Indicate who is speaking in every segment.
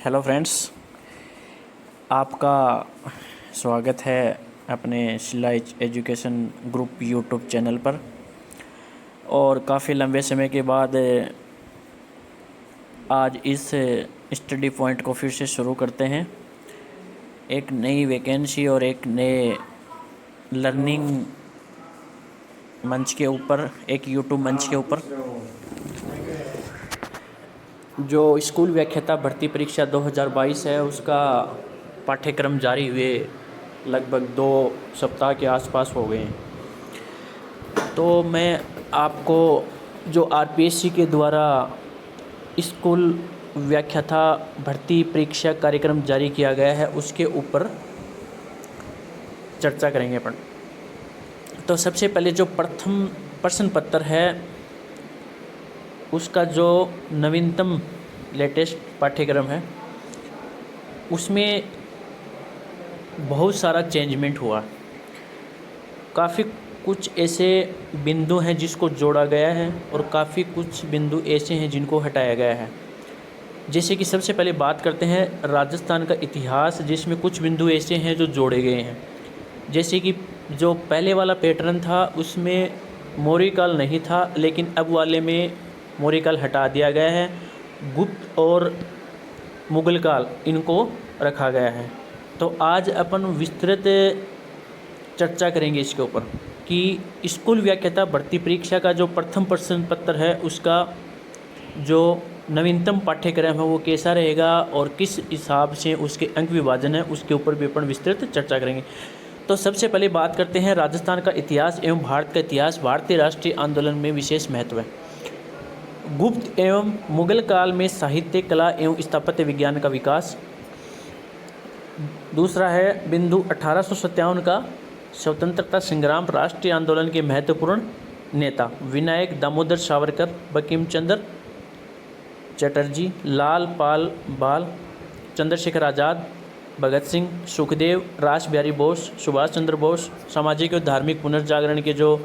Speaker 1: Hello friends, आपका स्वागत है अपने सिलाई एजुकेशन ग्रुप यूट्यूब चैनल पर। और काफ़ी लंबे समय के बाद आज इस स्टडी पॉइंट को फिर से शुरू करते हैं, एक नई वैकेंसी और एक नए लर्निंग मंच के ऊपर, एक यूट्यूब मंच के ऊपर। जो स्कूल व्याख्याता भर्ती परीक्षा 2022 है, उसका पाठ्यक्रम जारी हुए लगभग 2 सप्ताह के आसपास हो गए हैं। तो मैं आपको जो आरपीएससी के द्वारा स्कूल व्याख्याता भर्ती परीक्षा कार्यक्रम जारी किया गया है, उसके ऊपर चर्चा करेंगे अपन। तो सबसे पहले जो प्रथम प्रश्न पत्र है, उसका जो नवीनतम लेटेस्ट पाठ्यक्रम है, उसमें बहुत सारा चेंजमेंट हुआ। काफ़ी कुछ ऐसे बिंदु हैं जिसको जोड़ा गया है और काफ़ी कुछ बिंदु ऐसे हैं जिनको हटाया गया है। जैसे कि सबसे पहले बात करते हैं राजस्थान का इतिहास, जिसमें कुछ बिंदु ऐसे हैं जो जोड़े गए हैं। जैसे कि जो पहले वाला पैटर्न था उसमें मौर्य काल नहीं था, लेकिन अब वाले में मौर्य काल हटा दिया गया है। गुप्त और मुगल काल इनको रखा गया है। तो आज अपन विस्तृत चर्चा करेंगे इसके ऊपर कि स्कूल व्याख्याता भर्ती परीक्षा का जो प्रथम प्रश्न पत्र है, उसका जो नवीनतम पाठ्यक्रम है वो कैसा रहेगा और किस हिसाब से उसके अंक विभाजन है, उसके ऊपर भी अपन विस्तृत चर्चा करेंगे। तो सबसे पहले बात करते हैं राजस्थान का इतिहास एवं भारत का इतिहास। भारतीय राष्ट्रीय आंदोलन में विशेष महत्व है। गुप्त एवं मुगल काल में साहित्य, कला एवं स्थापत्य विज्ञान का विकास। दूसरा है बिंदु 1857 का स्वतंत्रता संग्राम, राष्ट्रीय आंदोलन के महत्वपूर्ण नेता विनायक दामोदर सावरकर, बंकिम चंद्र चटर्जी, लाल पाल बाल, चंद्रशेखर आज़ाद, भगत सिंह, सुखदेव, रास बिहारी बोस, सुभाष चंद्र बोस। सामाजिक और धार्मिक पुनर्जागरण के जो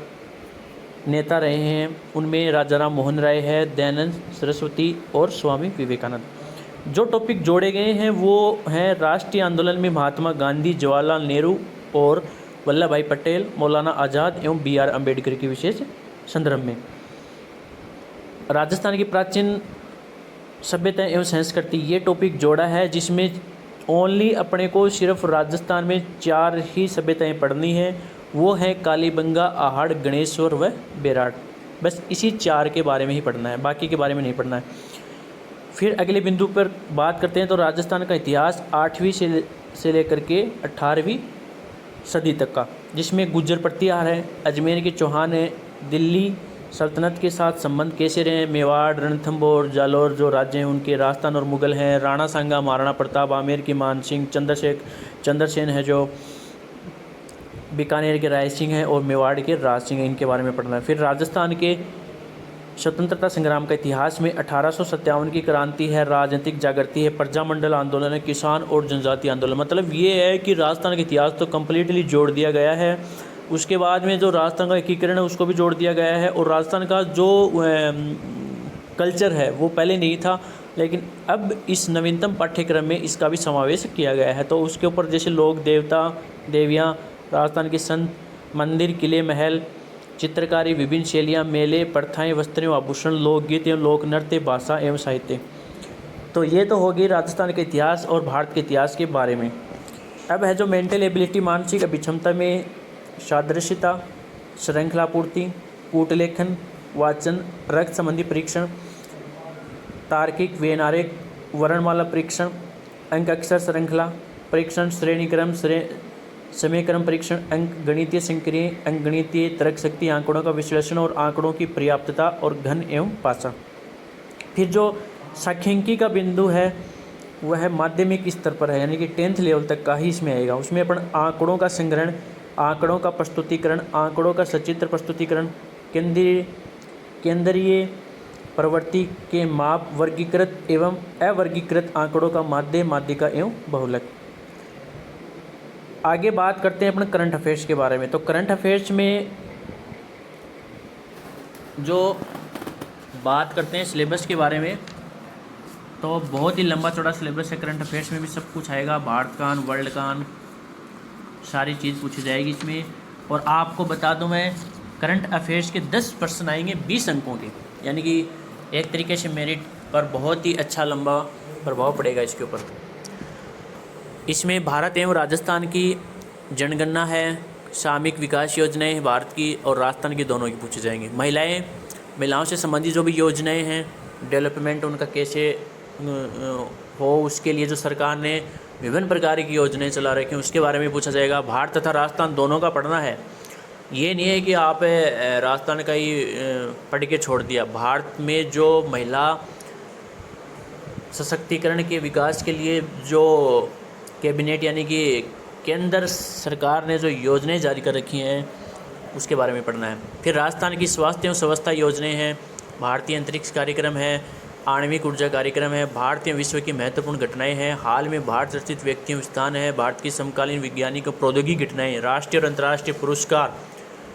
Speaker 1: नेता रहे हैं उनमें राजा राम मोहन राय है, दयानंद सरस्वती और स्वामी विवेकानंद। जो टॉपिक जोड़े गए हैं वो हैं राष्ट्रीय आंदोलन में महात्मा गांधी, जवाहरलाल नेहरू और वल्लभ भाई पटेल, मौलाना आज़ाद एवं BR अम्बेडकर के विशेष संदर्भ में। राजस्थान की प्राचीन सभ्यता एवं संस्कृति, ये टॉपिक जोड़ा है, जिसमें ओनली अपने को सिर्फ राजस्थान में 4 ही सभ्यताएं पढ़नी है। वो है कालीबंगा, आहड़, गणेश्वर व बेराट। बस इसी 4 के बारे में ही पढ़ना है, बाकी के बारे में नहीं पढ़ना है। फिर अगले बिंदु पर बात करते हैं तो राजस्थान का इतिहास 8वीं से लेकर के 18वीं सदी तक का, जिसमें गुज्जर प्रतिहार है, अजमेर के चौहान है, दिल्ली सल्तनत के साथ संबंध कैसे रहे, मेवाड़, रणथंभौर, जालौर जो राज्य हैं उनके, राजस्थान और मुगल हैं, राणा सांगा, महाराणा प्रताप, आमेर की मान सिंह, चंद्रसेन है जो बीकानेर के राय सिंह हैं, और मेवाड़ के राज सिंह हैं, इनके बारे में पढ़ना है। फिर राजस्थान के स्वतंत्रता संग्राम का इतिहास में 1857 की क्रांति है, राजनीतिक जागृति है, प्रजामंडल आंदोलन है, किसान और जनजाति आंदोलन। मतलब ये है कि राजस्थान का इतिहास तो कम्प्लीटली जोड़ दिया गया है। उसके बाद में जो राजस्थान का एकीकरण है उसको भी जोड़ दिया गया है, और राजस्थान का जो कल्चर है वो पहले नहीं था, लेकिन अब इस नवीनतम पाठ्यक्रम में इसका भी समावेश किया गया है। तो उसके ऊपर जैसे लोक देवता देवियाँ, राजस्थान के संत, मंदिर, किले, महल, चित्रकारी, विभिन्न शैलियाँ, मेले, प्रथाएं, वस्त्रें, आभूषण, लोकगीत एवं लोक नृत्य, भाषा एवं साहित्य। तो ये तो होगी राजस्थान के इतिहास और भारत के इतिहास के बारे में। अब है जो मेंटल एबिलिटी, मानसिक अभिक्षमता में सादृश्यता, श्रृंखलापूर्ति, कूटलेखन, वाचन, रक्त संबंधी परीक्षण, तार्किक, वैनारिक, वर्णमाला परीक्षण, अंक अक्षर श्रृंखला परीक्षण, श्रेणीक्रम, समयक्रम परीक्षण, अंक गणितीय संक्रिय, अंक गणितीय तर्क शक्ति, आंकड़ों का विश्लेषण और आंकड़ों की पर्याप्तता और घन एवं पाषाण। फिर जो सांख्यिकी का बिंदु है वह माध्यमिक स्तर पर है, यानी कि 10th लेवल तक का ही इसमें आएगा। उसमें अपन आंकड़ों का संग्रहण, आंकड़ों का प्रस्तुतिकरण, आंकड़ों का सचित्र प्रस्तुतिकरण, केंद्रीय प्रवृत्ति के माप, वर्गीकृत एवं अवर्गीकृत आंकड़ों का माध्य, माध्यिका एवं बहुलक। आगे बात करते हैं अपन करंट अफेयर्स के बारे में। तो करंट अफेयर्स में जो बात करते हैं सिलेबस के बारे में, तो बहुत ही लंबा चौड़ा सिलेबस है। करंट अफेयर्स में भी सब कुछ आएगा, भारत का, वर्ल्ड का, सारी चीज़ पूछी जाएगी इसमें। और आपको बता दूं मैं, करंट अफेयर्स के 10 प्रश्न आएंगे 20 अंकों के, यानी कि एक तरीके से मेरिट पर बहुत ही अच्छा लंबा प्रभाव पड़ेगा इसके ऊपर। इसमें भारत एवं राजस्थान की जनगणना है, सामूहिक विकास योजनाएं भारत की और राजस्थान की दोनों की पूछी जाएंगी। महिलाओं से संबंधित जो भी योजनाएं हैं, डेवलपमेंट उनका कैसे हो, उसके लिए जो सरकार ने विभिन्न प्रकार की योजनाएं चला रखी हैं उसके बारे में पूछा जाएगा। भारत तथा राजस्थान दोनों का पढ़ना है, ये नहीं है कि आप राजस्थान का ही पढ़ के छोड़ दिया। भारत में जो महिला सशक्तिकरण के विकास के लिए जो कैबिनेट यानी कि केंद्र सरकार ने जो योजनाएं जारी कर रखी हैं उसके बारे में पढ़ना है। फिर राजस्थान की स्वास्थ्य एवं स्वास्थ्य योजनाएं हैं, भारतीय अंतरिक्ष कार्यक्रम है, आणविक ऊर्जा कार्यक्रम है, भारतीय विश्व की महत्वपूर्ण घटनाएं हैं, हाल में भारत रचित व्यक्तियों स्थान है, भारत की समकालीन वैज्ञानिक और प्रौद्योगिकी घटनाएं, राष्ट्रीय और अंतर्राष्ट्रीय पुरस्कार,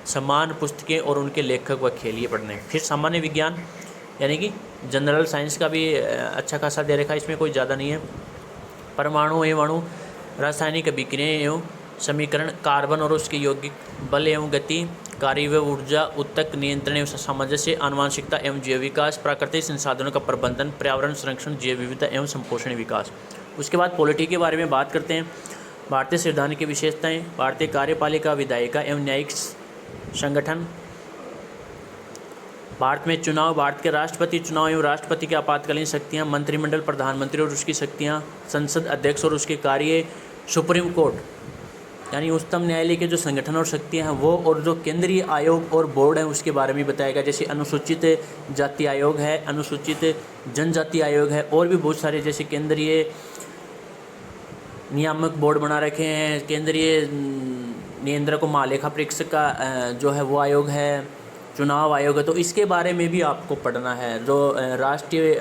Speaker 1: सम्मान, पुस्तकें और उनके लेखक व खेल ये पढ़ने। फिर सामान्य विज्ञान यानी कि जनरल साइंस का भी अच्छा खासा दे रखा है, इसमें कोई ज़्यादा नहीं है। परमाणु एवं अणु, रासायनिक अभिक्रिया एवं समीकरण, कार्बन और उसके यौगिक, बल एवं गति, कार्य व ऊर्जा, उत्तक नियंत्रण एवं सामंजस्य, आनुवंशिकता एवं जैव विकास, प्राकृतिक संसाधनों का प्रबंधन, पर्यावरण संरक्षण, जैव विविधता एवं संपोषण विकास। उसके बाद पॉलिटी के बारे में बात करते हैं। भारतीय संविधान की विशेषताएं, भारतीय कार्यपालिका, विधायिका एवं न्यायिक संगठन, भारत में चुनाव, भारत के राष्ट्रपति चुनाव एवं राष्ट्रपति की आपातकालीन शक्तियां, मंत्रिमंडल, प्रधानमंत्री और उसकी शक्तियां, संसद अध्यक्ष और उसके कार्य, सुप्रीम कोर्ट यानी उच्चतम न्यायालय के जो संगठन और शक्तियां हैं वो, और जो केंद्रीय आयोग और बोर्ड हैं उसके बारे में बताएगा, जैसे अनुसूचित जाति आयोग है, अनुसूचित जनजाति आयोग है, और भी बहुत सारे जैसे केंद्रीय नियामक बोर्ड बना रखे हैं, केंद्रीय नियंत्रक महालेखा परीक्षक का जो है वो आयोग है, चुनाव आयोग है। तो इसके बारे में भी आपको पढ़ना है। जो राष्ट्रीय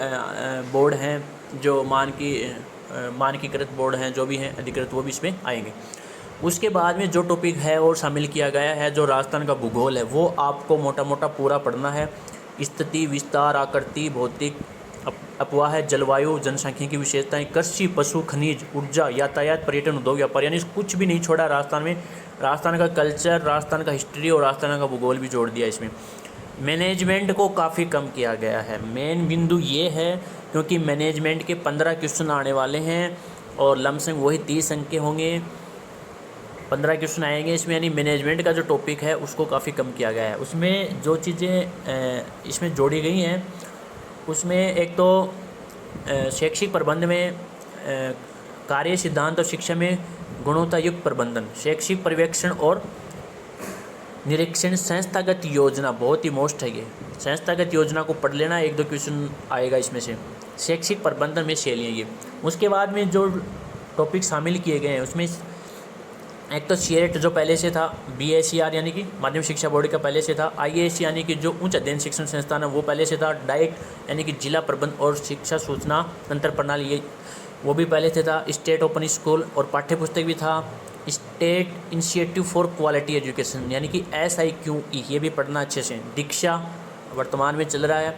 Speaker 1: बोर्ड हैं, जो मानकीकृत बोर्ड हैं, जो भी हैं अधिकृत, वो भी इसमें आएंगे। उसके बाद में जो टॉपिक है और शामिल किया गया है, जो राजस्थान का भूगोल है वो आपको मोटा मोटा पूरा पढ़ना है। स्थिति, विस्तार, आकृति, भौतिक अपवाह, जलवायु, जनसंख्या की विशेषताएं, कृषि, पशु, खनिज, ऊर्जा, यातायात, पर्यटन, उद्योग, व्यापार, यानी कुछ भी नहीं छोड़ा राजस्थान में। राजस्थान का कल्चर, राजस्थान का हिस्ट्री और राजस्थान का भूगोल भी जोड़ दिया इसमें। मैनेजमेंट को काफ़ी कम किया गया है। मेन बिंदु ये है क्योंकि मैनेजमेंट के 15 क्वेश्चन आने वाले हैं और लमसम वही 30 अंक के होंगे, 15 क्वेश्चन आएंगे इसमें, यानी मैनेजमेंट का जो टॉपिक है उसको काफ़ी कम किया गया है। उसमें जो चीज़ें इसमें जोड़ी गई हैं उसमें एक तो शैक्षिक प्रबंध में कार्य सिद्धांत और शिक्षा में गुणवत्तायुक्त प्रबंधन, शैक्षिक पर्यवेक्षण और निरीक्षण, संस्थागत योजना बहुत ही मोस्ट है ये। संस्थागत योजना को पढ़ लेना, 1-2 क्वेश्चन आएगा इसमें से। शैक्षिक प्रबंधन में शैलियाँ ये। उसके बाद में जो टॉपिक शामिल किए गए हैं उसमें एक तो सीएट जो पहले से था, बीएसईआर यानी कि माध्यमिक शिक्षा बोर्ड का पहले से था, आईएएस यानी कि जो उच्च अध्ययन शिक्षण संस्थान है वो पहले से था, डाइट यानी कि जिला प्रबंध और शिक्षा सूचना तंत्र प्रणाली ये वो भी पहले से था, स्टेट ओपन स्कूल और पाठ्य पुस्तक भी था, state initiative for quality education यानी कि SIQE ये भी पढ़ना अच्छे से, दीक्षा वर्तमान में चल रहा है,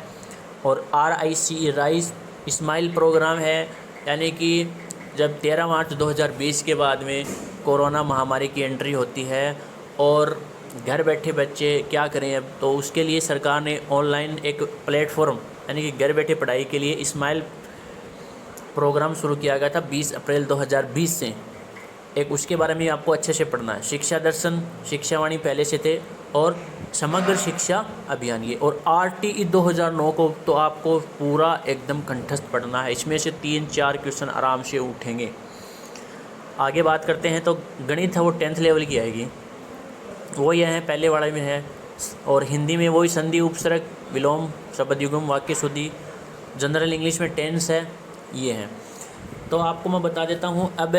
Speaker 1: और RICE राइस स्माइल प्रोग्राम है, यानी कि जब 13 मार्च 2020 के बाद में कोरोना महामारी की एंट्री होती है और घर बैठे बच्चे क्या करें अब, तो उसके लिए सरकार ने ऑनलाइन एक प्लेटफॉर्म यानी कि घर बैठे पढ़ाई के लिए स्माइल प्रोग्राम शुरू किया गया था 20 अप्रैल 2020 से। एक उसके बारे में आपको अच्छे से पढ़ना है। शिक्षा दर्शन, शिक्षावाणी पहले से थे, और समग्र शिक्षा अभियान ये, और RTE 2009 को तो आपको पूरा एकदम कंठस्थ पढ़ना है। इसमें से 3-4 क्वेश्चन आराम से उठेंगे। आगे बात करते हैं तो गणित है वो 10th लेवल की आएगी, वो यह है पहले वाला में है, और हिंदी में वही संधि, उपसर्ग, विलोम, शब्दयुग्म, वाक्य शुद्धि। जनरल इंग्लिश में टेंस है, ये है। तो आपको मैं बता देता हूँ। अब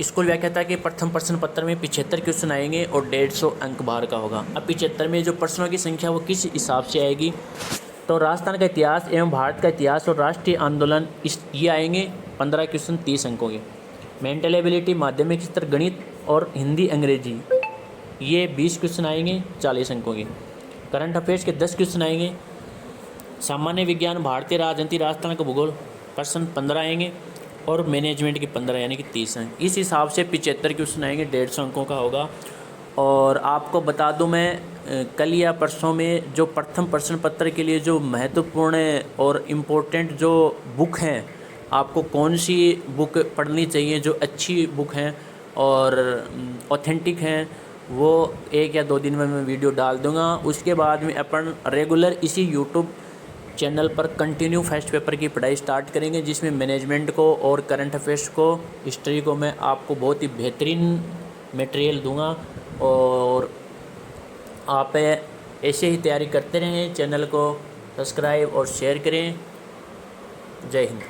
Speaker 1: स्कूल व्याख्याता के प्रथम प्रश्न पत्र में 75 क्वेश्चन आएंगे और 150 अंक बाहर का होगा। अब 75 में जो प्रश्नों की संख्या वो किस हिसाब से आएगी, तो राजस्थान का इतिहास एवं भारत का इतिहास और राष्ट्रीय आंदोलन ये आएंगे 15 क्वेश्चन 30 अंकों के। मेंटल एबिलिटी, माध्यमिक स्तर, गणित और हिंदी अंग्रेजी ये 20 क्वेश्चन आएंगे 40 अंकों के। करंट अफेयर्स के 10 क्वेश्चन आएंगे। सामान्य विज्ञान, भारतीय राजनीति, राजस्थान का भूगोल पर्सन 15 आएंगे और मैनेजमेंट के 15 यानी कि 30 हैं। इस हिसाब से 75 क्वेश्चन आएंगे, 150 अंकों का होगा। और आपको बता दूं मैं कल या परसों में जो प्रथम प्रश्न पत्र के लिए जो महत्वपूर्ण और इम्पोर्टेंट जो बुक हैं, आपको कौन सी बुक पढ़नी चाहिए जो अच्छी बुक हैं और ऑथेंटिक हैं, वो 1 या 2 दिन में मैं वीडियो डाल दूंगा। उसके बाद में अपन रेगुलर इसी यूट्यूब चैनल पर कंटिन्यू फर्स्ट पेपर की पढ़ाई स्टार्ट करेंगे, जिसमें मैनेजमेंट को और करंट अफेयर्स को, हिस्ट्री को मैं आपको बहुत ही बेहतरीन मटेरियल दूंगा। और आप ऐसे ही तैयारी करते रहें, चैनल को सब्सक्राइब और शेयर करें। जय हिंद।